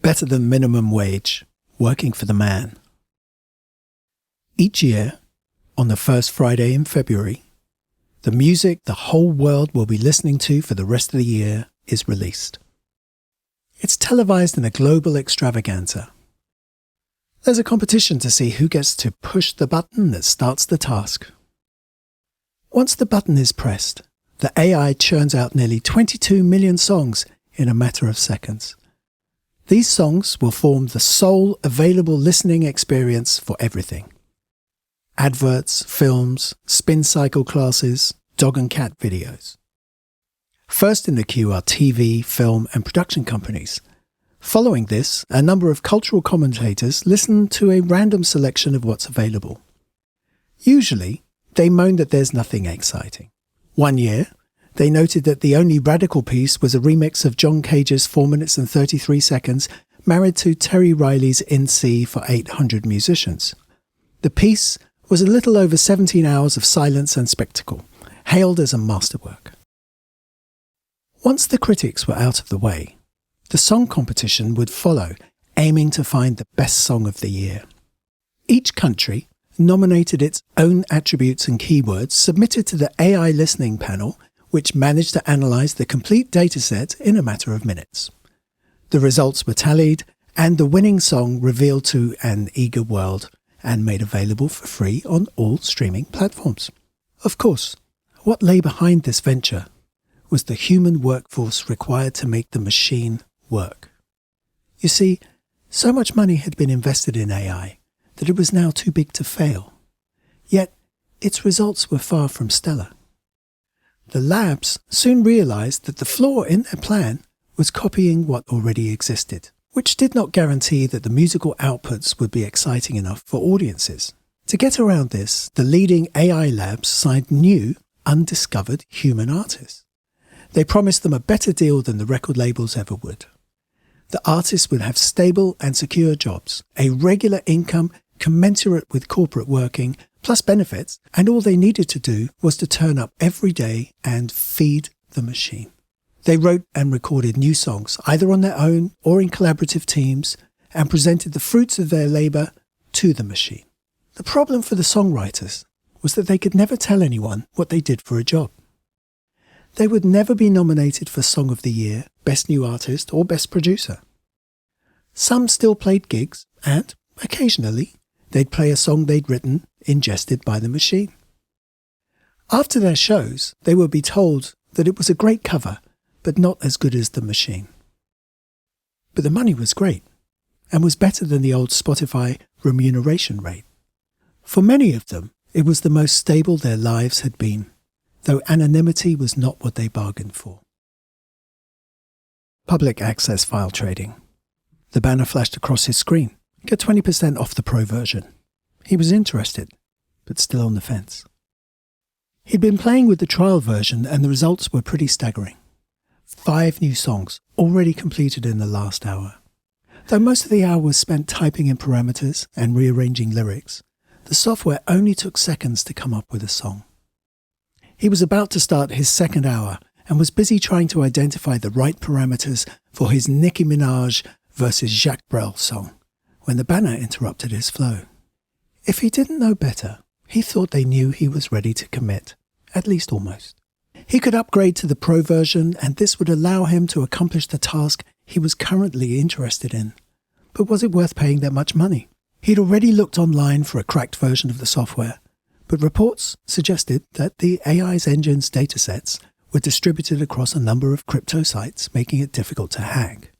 better than minimum wage, working for the man. Each year, on the first Friday in February, the music the whole world will be listening to for the rest of the year is released. It's televised in a global extravaganza. There's a competition to see who gets to push the button that starts the task. Once the button is pressed, the AI churns out nearly 22 million songs in a matter of seconds. These songs will form the sole available listening experience for everything. Adverts, films, spin cycle classes, dog and cat videos. First in the queue are TV, film and production companies. Following this, a number of cultural commentators listen to a random selection of what's available. Usually, they moan that there's nothing exciting. One year, they noted that the only radical piece was a remix of John Cage's 4 minutes and 33 seconds married to Terry Riley's In C for 800 musicians. The piece was a little over 17 hours of silence and spectacle, hailed as a masterwork. Once the critics were out of the way, the song competition would follow, aiming to find the best song of the year. Each country nominated its own attributes and keywords submitted to the AI listening panel, which managed to analyse the complete dataset in a matter of minutes. The results were tallied, and the winning song revealed to an eager world and made available for free on all streaming platforms. Of course, what lay behind this venture was the human workforce required to make the machine work. You see, so much money had been invested in AI that it was now too big to fail. Yet, its results were far from stellar. The labs soon realized that the flaw in their plan was copying what already existed, which did not guarantee that the musical outputs would be exciting enough for audiences. To get around this, the leading AI labs signed new, undiscovered human artists. They promised them a better deal than the record labels ever would. The artists would have stable and secure jobs, a regular income commensurate with corporate working, plus benefits, and all they needed to do was to turn up every day and feed the machine. They wrote and recorded new songs, either on their own or in collaborative teams, and presented the fruits of their labour to the machine. The problem for the songwriters was that they could never tell anyone what they did for a job. They would never be nominated for Song of the Year, Best New Artist or Best Producer. Some still played gigs and, occasionally, they'd play a song they'd written, ingested by the machine. After their shows, they would be told that it was a great cover, but not as good as the machine. But the money was great, and was better than the old Spotify remuneration rate. For many of them, it was the most stable their lives had been, though anonymity was not what they bargained for. Public access file trading. The banner flashed across his screen. Get 20% off the pro version. He was interested, but still on the fence. He'd been playing with the trial version and the results were pretty staggering. 5 new songs, already completed in the last hour. Though most of the hour was spent typing in parameters and rearranging lyrics, the software only took seconds to come up with a song. He was about to start his second hour and was busy trying to identify the right parameters for his Nicki Minaj versus Jacques Brel song, when the banner interrupted his flow. If he didn't know better, he thought they knew he was ready to commit, at least almost. He could upgrade to the pro version and this would allow him to accomplish the task he was currently interested in. But was it worth paying that much money? He'd already looked online for a cracked version of the software, but reports suggested that the AI's engine's datasets were distributed across a number of crypto sites, making it difficult to hack.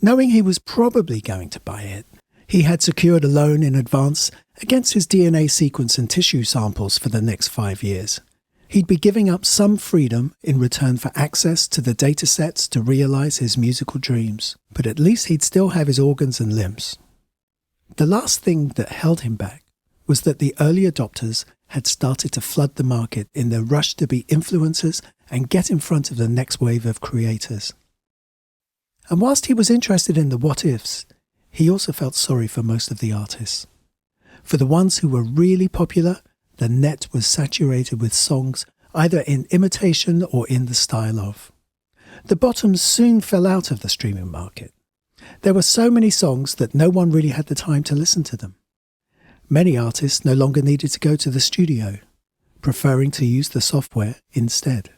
Knowing he was probably going to buy it, he had secured a loan in advance against his DNA sequence and tissue samples for the next 5 years. He'd be giving up some freedom in return for access to the datasets to realize his musical dreams, but at least he'd still have his organs and limbs. The last thing that held him back was that the early adopters had started to flood the market in their rush to be influencers and get in front of the next wave of creators. And whilst he was interested in the what-ifs, he also felt sorry for most of the artists. For the ones who were really popular, the net was saturated with songs either in imitation or in the style of. The bottoms soon fell out of the streaming market. There were so many songs that no one really had the time to listen to them. Many artists no longer needed to go to the studio, preferring to use the software instead.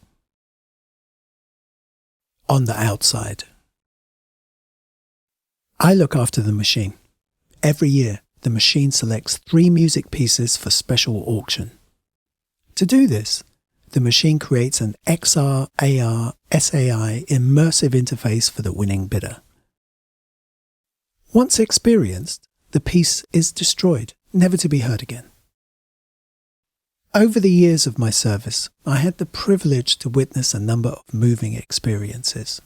On the outside. I look after the machine. Every year, the machine selects 3 music pieces for special auction. To do this, the machine creates an XR, AR, SAI immersive interface for the winning bidder. Once experienced, the piece is destroyed, never to be heard again. Over the years of my service, I had the privilege to witness a number of moving experiences.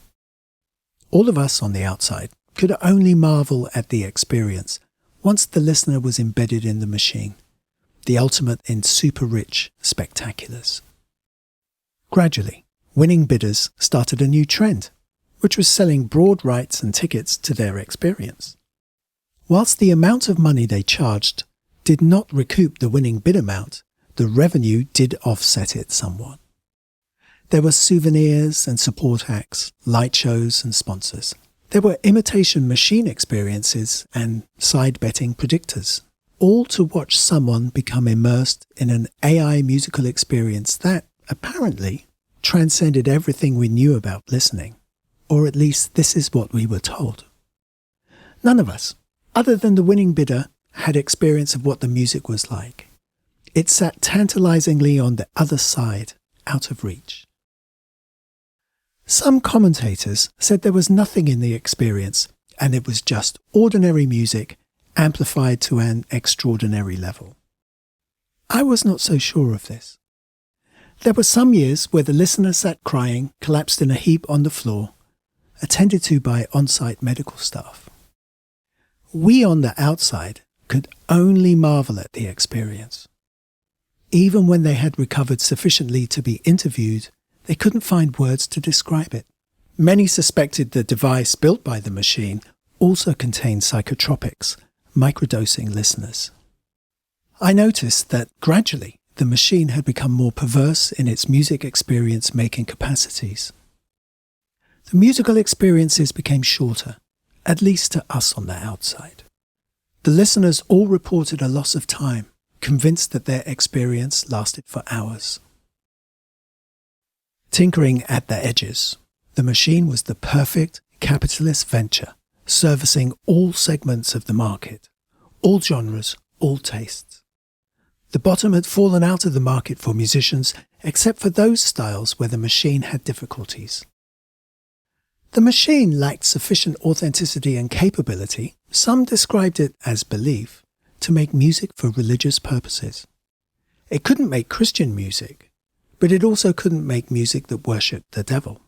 All of us on the outside could only marvel at the experience once the listener was embedded in the machine, the ultimate in super-rich spectaculars. Gradually, winning bidders started a new trend, which was selling broad rights and tickets to their experience. Whilst the amount of money they charged did not recoup the winning bid amount, the revenue did offset it somewhat. There were souvenirs and support acts, light shows and sponsors. There were imitation machine experiences and side betting predictors, all to watch someone become immersed in an AI musical experience that, apparently, transcended everything we knew about listening, or at least this is what we were told. None of us, other than the winning bidder, had experience of what the music was like. It sat tantalizingly on the other side, out of reach. Some commentators said there was nothing in the experience, and it was just ordinary music amplified to an extraordinary level. I was not so sure of this. There were some years where the listener sat crying, collapsed in a heap on the floor, attended to by on-site medical staff. We on the outside could only marvel at the experience. Even when they had recovered sufficiently to be interviewed, they couldn't find words to describe it. Many suspected the device built by the machine also contained psychotropics, microdosing listeners. I noticed that gradually the machine had become more perverse in its music experience making capacities. The musical experiences became shorter, at least to us on the outside. The listeners all reported a loss of time, convinced that their experience lasted for hours. Tinkering at the edges, the machine was the perfect capitalist venture, servicing all segments of the market, all genres, all tastes. The bottom had fallen out of the market for musicians, except for those styles where the machine had difficulties. The machine lacked sufficient authenticity and capability, some described it as belief, to make music for religious purposes. It couldn't make Christian music, but it also couldn't make music that worshipped the devil.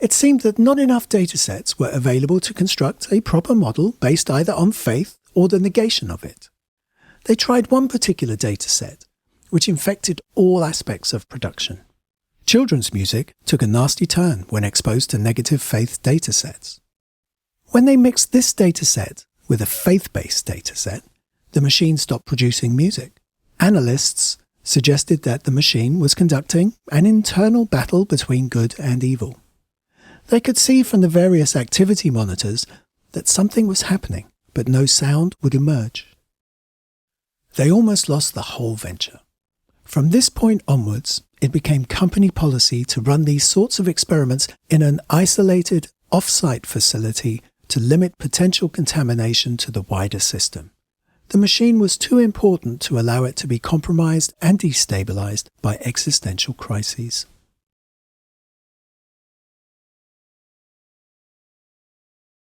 It seemed that not enough datasets were available to construct a proper model based either on faith or the negation of it. They tried one particular dataset, which infected all aspects of production. Children's music took a nasty turn when exposed to negative faith datasets. When they mixed this dataset with a faith-based dataset, the machine stopped producing music. Analysts suggested that the machine was conducting an internal battle between good and evil. They could see from the various activity monitors that something was happening, but no sound would emerge. They almost lost the whole venture. From this point onwards, it became company policy to run these sorts of experiments in an isolated, off-site facility to limit potential contamination to the wider system. The machine was too important to allow it to be compromised and destabilized by existential crises.